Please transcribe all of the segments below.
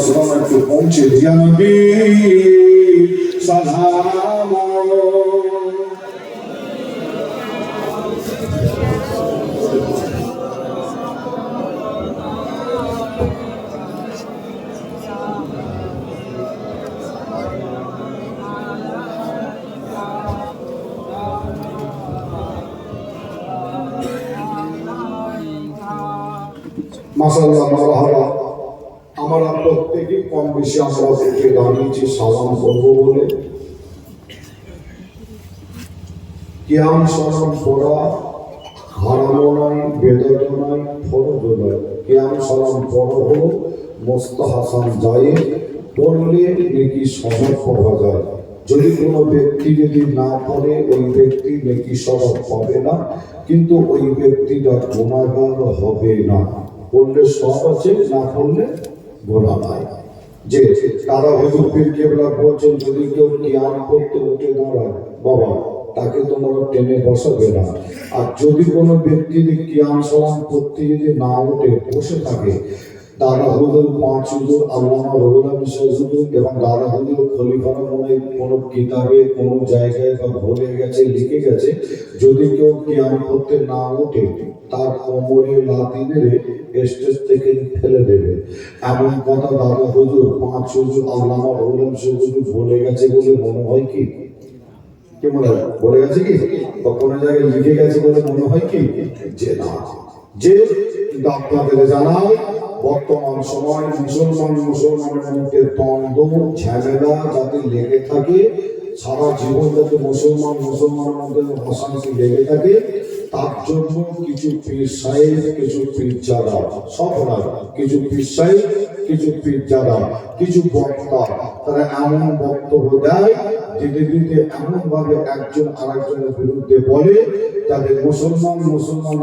সালাম একটু পৌঁছে দিয়া নবী সালাম। মাশাআল্লাহ মারহাবা। আমরা প্রত্যেকেই কম বেশি আমরা উঠে দাঁড়িয়েছি সালাম করবো বলে। কিয়াম সালাম পড়া হারামও নাই, বেদাতও নাই, ফরজও নাই। কিয়াম সালাম পড়া হলো মুস্তাহাসান জায়েজ, পড়লে নেকি সওয়াব পাওয়া যায়। যদি কোনো ব্যক্তি যদি না পড়ে ওই ব্যক্তি নেকি সওয়াব পাবে না, কিন্তু ওই ব্যক্তিটা গুনাহগার হবে না। পড়লে সওয়াব আছে, না পড়লে গুনাহ নাই। যে তারা হুজুর পীর কেবলা বলছেন যদি কেউ কিয়াম করতে উঠে দাঁড়ায় বাবা তাকে তোমরা টেনে বসাবে না। আর যদি কোনো ব্যক্তি কিয়াম সালাম করতে যদি না উঠে বসে থাকে, দাদা হুজুর পাঁচ হুজুর আল্লামা রুহুল আমিন হুজুর এবং দাদা হুজুর খলিফারা মনে কোনো কিতাবে কোনো জায়গায় বা ভুলে গেছে লিখে গেছে, যদি কেউ কিয়াম করতে না উঠে তার কোমরে লাথি মেরে স্টেজ থেকে ফেলে দেবে। এমন কথা দাদা হুজুর পাঁচ হুজুর আল্লামা রুহুল আমিন হুজুর বলে গেছে বলে মনে হয় কি? কি মনে হয়? বলে গেছে কি বা কোনো জায়গায় লিখে গেছে বলে মনে হয় কি? যে না। যে কিন্তু আপনাদের জানাও বর্তমান সময় মুসলমানের মধ্যে দ্বন্দ্ব ঝামেলা যাতে লেগে থাকে, সারা জীবন যাতে মুসলমানের মধ্যে অশান্তি লেগে থাকে, তার জন্য কিছু পীর সাহেব কিছু পীর জাদা সব নয়, কিছু পীর সাহেব কিছু পীর জাদা কিছু বক্তা তারা এমন বক্তব্য দেয় ধীরে ধীরে এমন ভাবে একজন আরেকজনের বিরুদ্ধে বলে যাতে মুসলমান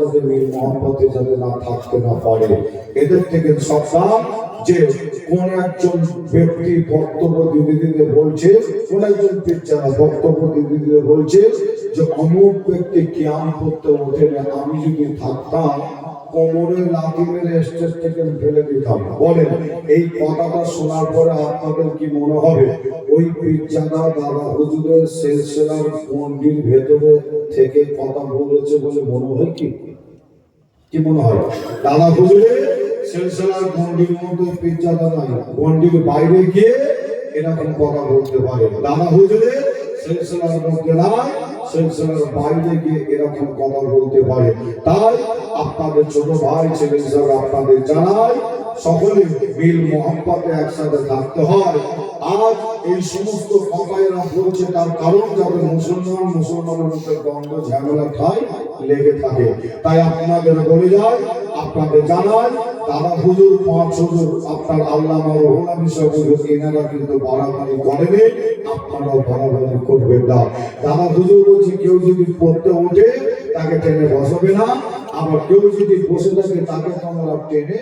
যাতে মিল মহব্বতে যাতে না থাকতে না পারে। এদের থেকে সাবধান। যে কোন একজন ব্যক্তি বক্তব্য দিতে দিতে বলছে, কোন একজন পিকচার বক্তব্য দিতে দিতে বলছে যে অমুক ব্যক্তি কিয়াম করতে ওঠে না, আমি যদি থাকতাম কোমরে লাথি মেরে স্টেজ থেকে ফেলে দিতাম। বলেন এই কথাটা শোনার পরে আপনাদের কি মনে হবে? ওই পিকচারা দাদা হুজুরের সিলসিলার গণ্ডির ভেতরে থেকে কথা বলেছে বলে মনে হয় কি? কি মনে হয়? দাদা হুজুরের সিলসিলার গণ্ডির মধ্যে পিকচারা নাই, গণ্ডির বাইরে গিয়ে এরকম কথা বলতে পারে। দাদা হুজুরের সিলসিলার মধ্যে নাই, সিলসিলার বাইরে গিয়ে এরকম কথা বলতে পারে। তাই আপনাদের ছোট ভাই ছেলে হিসাবে আপনাদের জানাই সকলে মিল মহব্বতে একসাথে থাকতে হয়। আজ এই সমস্ত কথাইরা বলছে তার কারণ যাতে মুসলমানের মধ্যে দ্বন্দ্ব ঝামেলা ঠাই লেগে থাকে। তাই আপনাদের বলে যায়, আপনাদের জানাই দাদা হুজুর পাঁচ হুজুর আপনার আল্লামা রুহুল আমিন হুজুর এনারা কিন্তু বাড়াবাড়ি করেনি, আপনারাও বাড়াবাড়ি করবেন না। দাদা হুজুর বলছে কেউ যদি পড়তে ওঠে তাকে টেনে বসাবে না, আবার কেউ যদি বসে থাকে তাকে তোমরা টেনে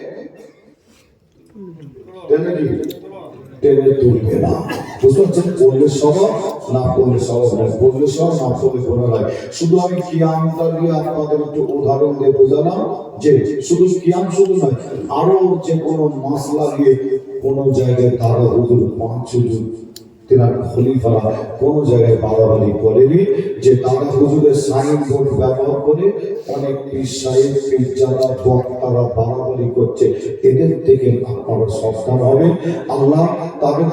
তুলবে না। বুঝতে পারছেন? পড়লে স্বভাব, না পড়লে স্বভাব নয়, পড়লে সব না পড়লে কোনো নয়। শুধু আমি কিয়ামটা দিয়ে আপনাদের একটু উদাহরণ দিয়ে বোঝালাম যে শুধু কিয়াম শুধু নয়, আরো যে কোনো মাসলা দিয়ে কোনো জায়গায় তারা হুজুর পাঁচ হুজুর তেনার খলিফারা কোন জায়গায় বাড়াবাড়ি করেনি। যে দাদা হুজুরের সাইনবোর্ড ব্যবহার করে অনেক পীর সাহেব পীর জাদা বক্তারা বাড়াবাড়ি করছে, এদের থেকে আপনারা সাবধান হবেন। আল্লাহ তাদের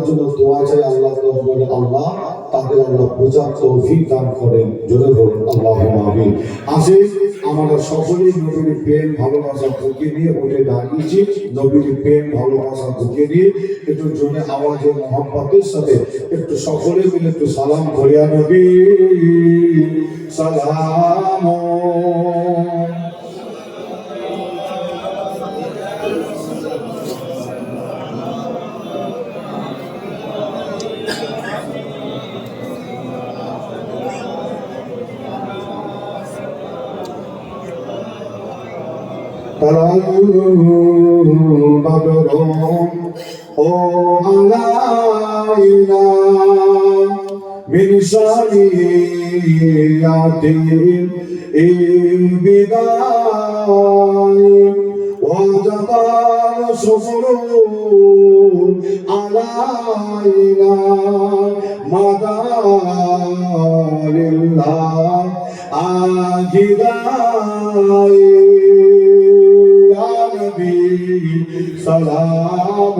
জন্য দোয়া চাই, আল্লাহ দরবারে আল্লাহ তাদের আল্লাহ বোঝার তৌফিক দান করেন। জোরে বলেন আল্লাহুম্মা আমিন। আসেন আমরা সকলেই নবীর প্রেম ভালোবাসা বুকে নিয়ে উঠে দাঁড়িয়েছি, নবীর প্রেম ভালোবাসা বুকে নিয়ে একটু জোরে আওয়াজে মহব্বতের সাথে একটু সকলে মিলে একটু সালাম করিয়া নবী সালাম। ও আলাইনা মিন সানিয়াতিল ইবিদাই ওয়াজাতাল সুফরু علينا مدار الله عاجلا يا نبي سلام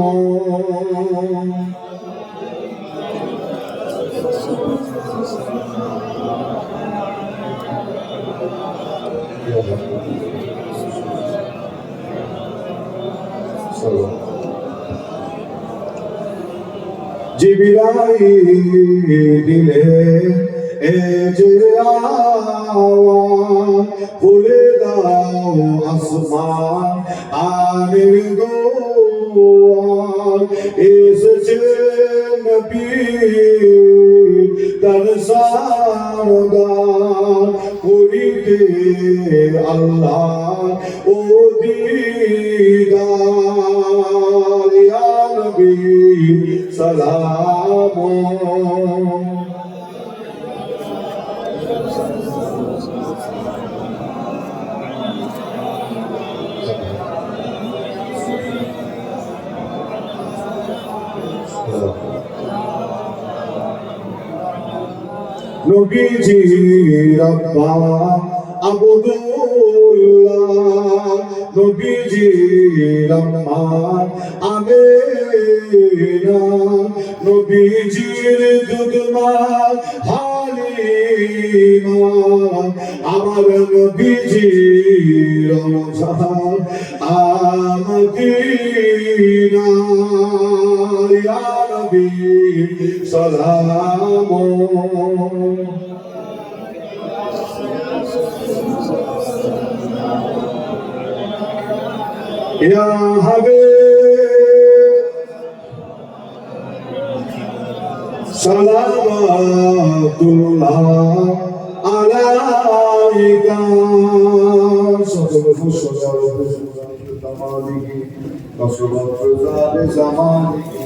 জিবরাইলে এ যে আওয়াজ খুলে দাও আসমান আনির দুয়ার এসেছে নবী তার সারদার করিতে আল্লাহ ও দিদার ইয়া নবী সালাম নবীজি রব্বা আবদুল্লাহ নবীজি রব্বা আমেনা নবীজির দুধমা হালিমা আমার নবীজি রওজা আমদিনা ইয়া নবী সালাম يا حبيب صلوات الله عليك صلوات الله عليك